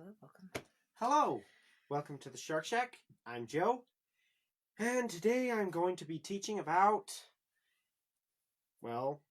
welcome. Hello! Welcome to the Shark Shack. I'm Joe. And today I'm going to be teaching about, well,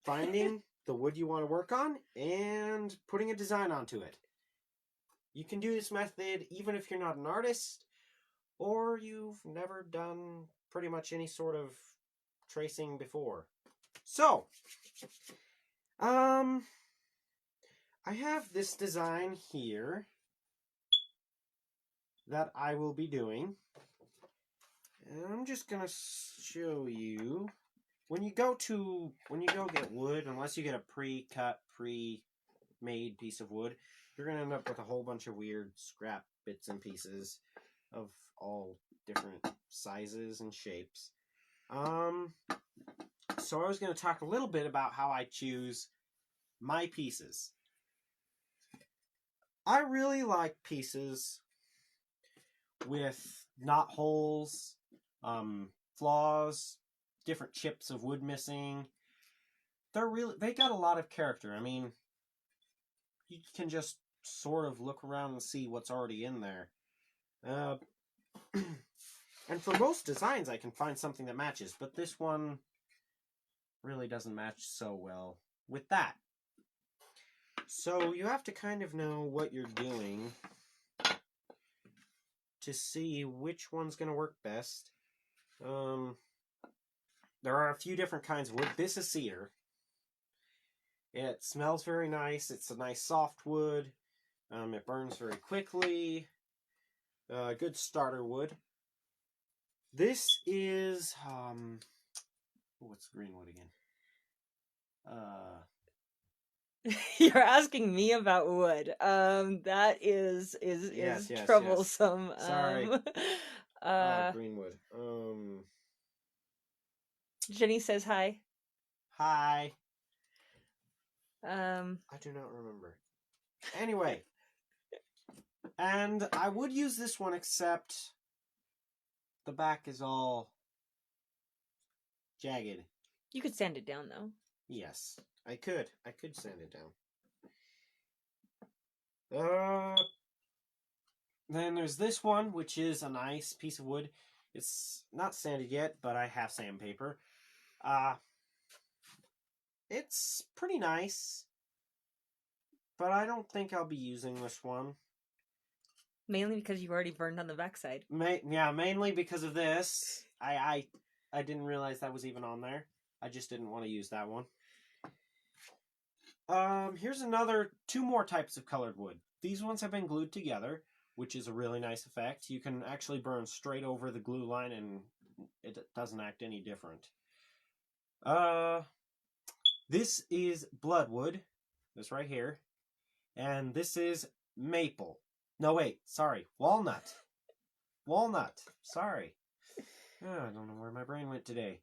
finding the wood you want to work on and putting a design onto it. You can do this method even if you're not an artist or you've never done pretty much any sort of tracing before. So, I have this design here that I will be doing. And I'm just gonna show you when you go get wood, unless you get a pre-cut, pre-made piece of wood, you're gonna end up with a whole bunch of weird scrap bits and pieces of all different sizes and shapes. So I was gonna talk a little bit about how I choose my pieces. I really like pieces with knot holes, flaws, different chips of wood missing. They got a lot of character. I mean, you can just sort of look around and see what's already in there. And for most designs, I can find something that matches, but this one really doesn't match so well with that. So you have to kind of know what you're doing to see which one's going to work best. There are a few different kinds of wood. This is cedar. It smells very nice. It's a nice soft wood. It burns very quickly. Good starter wood. This is what's green wood again? You're asking me about wood. That is Yes, troublesome. Yes. Sorry. Green wood. Jenny says hi. Hi. I do not remember. Anyway. And I would use this one, except the back is all jagged. You could sand it down, though. Yes, I could. I could sand it down. Then there's this one, which is a nice piece of wood. It's not sanded yet, but I have sandpaper. It's pretty nice, but I don't think I'll be using this one. Mainly because you already burned on the backside. Yeah, mainly because of this. I didn't realize that was even on there. I just didn't want to use that one. Here's two more types of colored wood. These ones have been glued together, which is a really nice effect. You can actually burn straight over the glue line and it doesn't act any different. This is bloodwood, this right here, and this is maple. No, wait, sorry, walnut. Walnut, sorry. I don't know where my brain went today.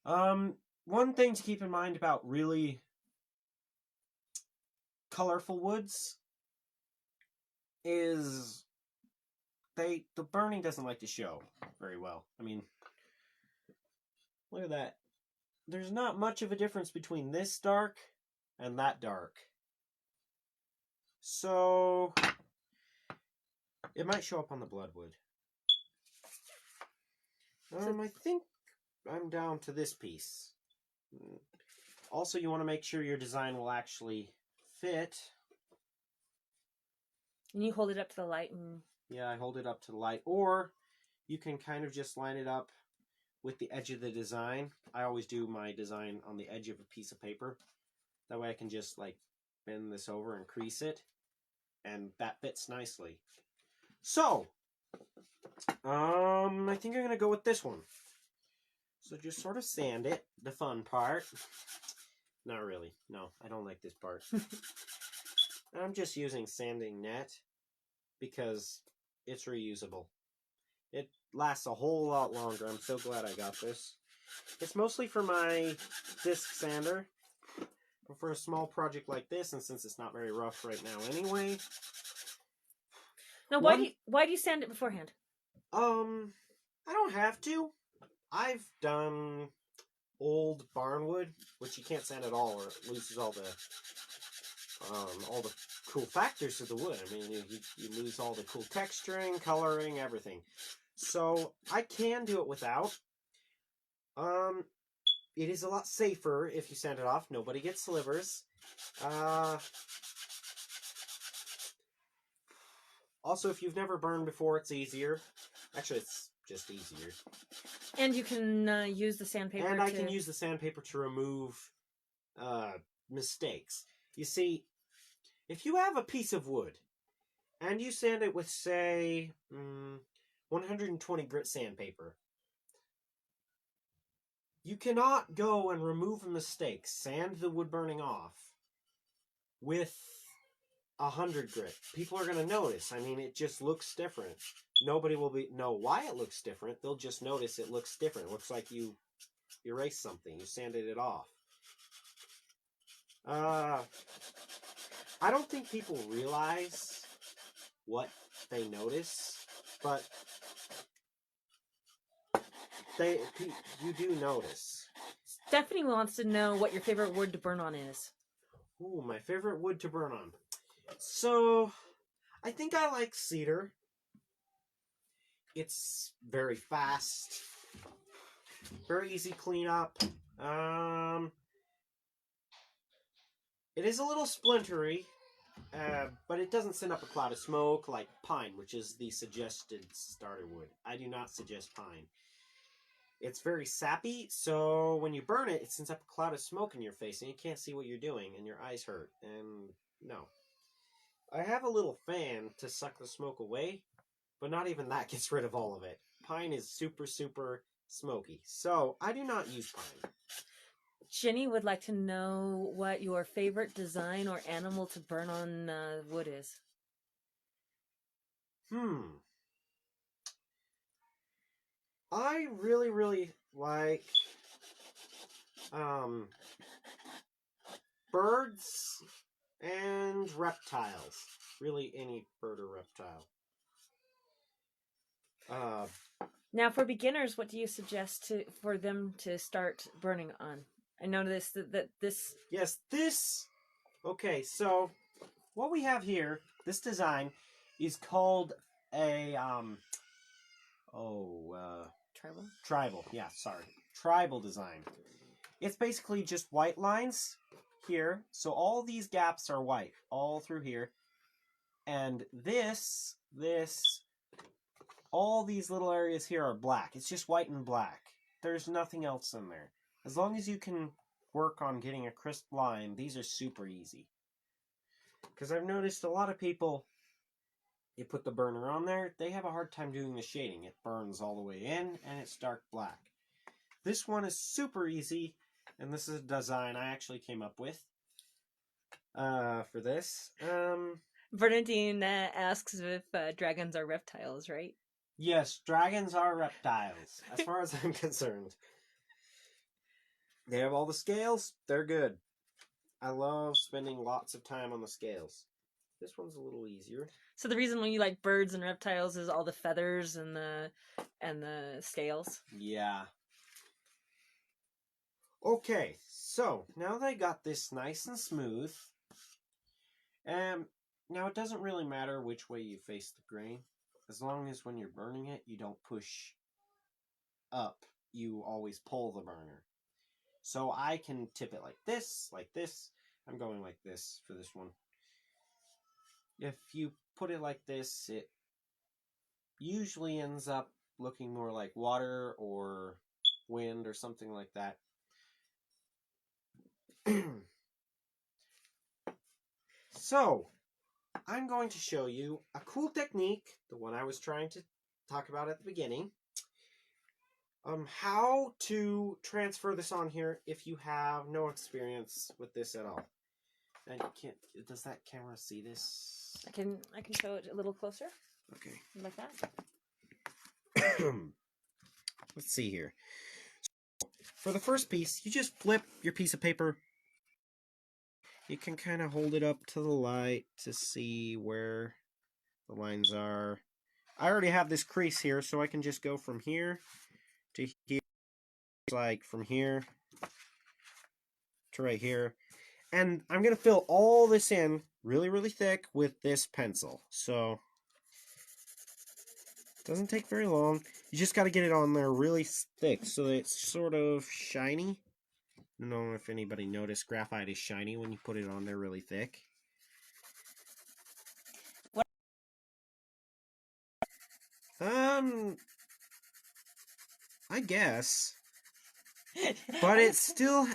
One thing to keep in mind about really colorful woods is the burning doesn't like to show very well. I mean, look at that. There's not much of a difference between this dark and that dark. So it might show up on the bloodwood. I think I'm down to this piece. Also, you want to make sure your design will actually fit. And you hold it up to the light and... Yeah, I hold it up to the light. Or you can kind of just line it up with the edge of the design. I always do my design on the edge of a piece of paper. That way I can just like bend this over and crease it. And that fits nicely. So, I think I'm going to go with this one. So just sort of sand it, the fun part. Not really. No, I don't like this part. I'm just using sanding net because it's reusable. It lasts a whole lot longer. I'm so glad I got this. It's mostly for my disc sander. But for a small project like this, and since it's not very rough right now anyway. Now, why do you sand it beforehand? I don't have to. I've done old barnwood, which you can't sand at all, or it loses all all the cool factors of the wood. I mean, you lose all the cool texturing, coloring, everything. So I can do it without. It is a lot safer if you sand it off. Nobody gets slivers. Also, if you've never burned before, it's easier. Actually, it's just easier. And you can use the sandpaper. And I can use the sandpaper to remove mistakes. You see, if you have a piece of wood and you sand it with, say, 120 grit sandpaper, you cannot go and remove a mistake, sand the wood burning off, with 100 grit. People are going to notice. I mean, it just looks different. Nobody will know why it looks different. They'll just notice it looks different. It looks like you erased something. You sanded it off. I don't think people realize what they notice, but you do notice. Stephanie wants to know what your favorite wood to burn on is. Ooh, my favorite wood to burn on. So, I think I like cedar. It's very fast, very easy cleanup. It is a little splintery, but it doesn't send up a cloud of smoke like pine, which is the suggested starter wood. I do not suggest pine. It's very sappy, so when you burn it, it sends up a cloud of smoke in your face, and you can't see what you're doing, and your eyes hurt. And no. I have a little fan to suck the smoke away, but not even that gets rid of all of it. Pine is super, super smoky, so I do not use pine. Jenny would like to know what your favorite design or animal to burn on wood is. I really, really like birds and reptiles. Really, any bird or reptile. Now, for beginners, what do you suggest for them to start burning on? I noticed that this... Yes, this... Okay, so what we have here, this design, is called a... Tribal? Tribal, yeah, sorry. Tribal design. It's basically just white lines here. So all these gaps are white, all through here. And this, all these little areas here are black. It's just white and black. There's nothing else in there. As long as you can work on getting a crisp line, these are super easy. Because I've noticed a lot of people, you put the burner on there, they have a hard time doing the shading. It burns all the way in, and it's dark black. This one is super easy, and this is a design I actually came up with for this. Bernadine asks if dragons are reptiles, right? Yes, dragons are reptiles, as far as I'm concerned. They have all the scales. They're good. I love spending lots of time on the scales. This one's a little easier. So the reason why you like birds and reptiles is all the feathers and the scales? Yeah. Okay, so now that I got this nice and smooth, now it doesn't really matter which way you face the grain. As long as when you're burning it, you don't push up. You always pull the burner. So I can tip it like this, like this. I'm going like this for this one. If you put it like this, it usually ends up looking more like water or wind or something like that. So, I'm going to show you a cool technique, the one I was trying to talk about at the beginning. How to transfer this on here if you have no experience with this at all. And does that camera see this? I can show it a little closer. Okay. Like that. Let's see here. For the first piece, you just flip your piece of paper. You can kind of hold it up to the light to see where the lines are. I already have this crease here, so I can just go from here to here, like from here to right here. And I'm going to fill all this in really, really thick with this pencil. So, it doesn't take very long. You just got to get it on there really thick so that it's sort of shiny. I don't know if anybody noticed graphite is shiny when you put it on there really thick. What? I guess. But it's still...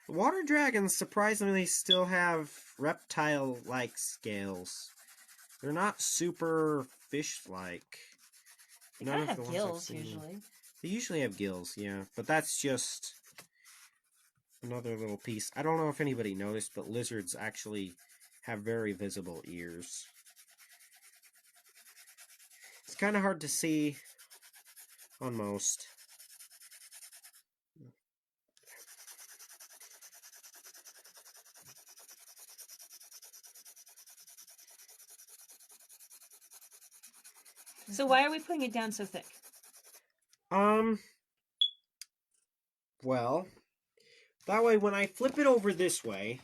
Water dragons surprisingly still have reptile-like scales. They're not super fish-like. They kind of have gills, usually. They usually have gills, yeah. But that's just another little piece. I don't know if anybody noticed, but lizards actually have very visible ears. It's kind of hard to see on most. So why are we putting it down so thick? Well, that way when I flip it over this way,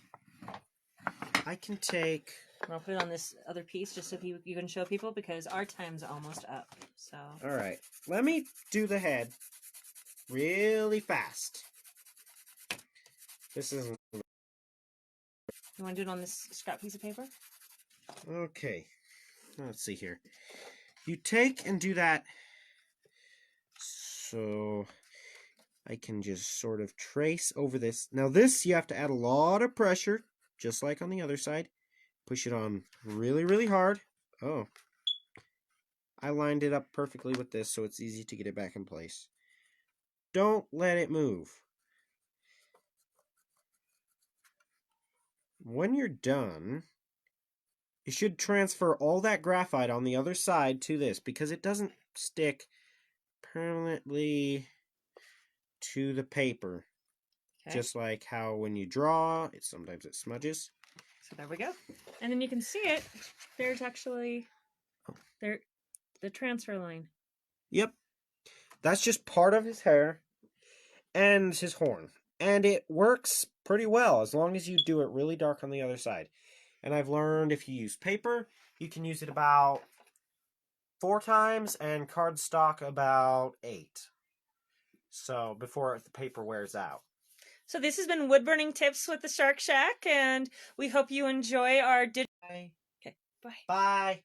I can take... I'll put it on this other piece just so you can show people because our time's almost up. So. All right, let me do the head really fast. This isn't... You want to do it on this scrap piece of paper? Okay, let's see here. You take and do that so I can just sort of trace over this. Now this, you have to add a lot of pressure, just like on the other side. Push it on really, really hard. Oh. I lined it up perfectly with this, so it's easy to get it back in place. Don't let it move. When you're done, you should transfer all that graphite on the other side to this, because it doesn't stick permanently to the paper. Okay. Just like how when you draw, sometimes it smudges. So there we go. And then you can see it. There's actually the transfer line. Yep. That's just part of his hair and his horn. And it works pretty well as long as you do it really dark on the other side. And I've learned if you use paper, you can use it about 4 times and cardstock about 8. So before the paper wears out. So this has been Wood Burning Tips with the Shark Shack, and we hope you enjoy our digital... Bye. Okay, bye. Bye.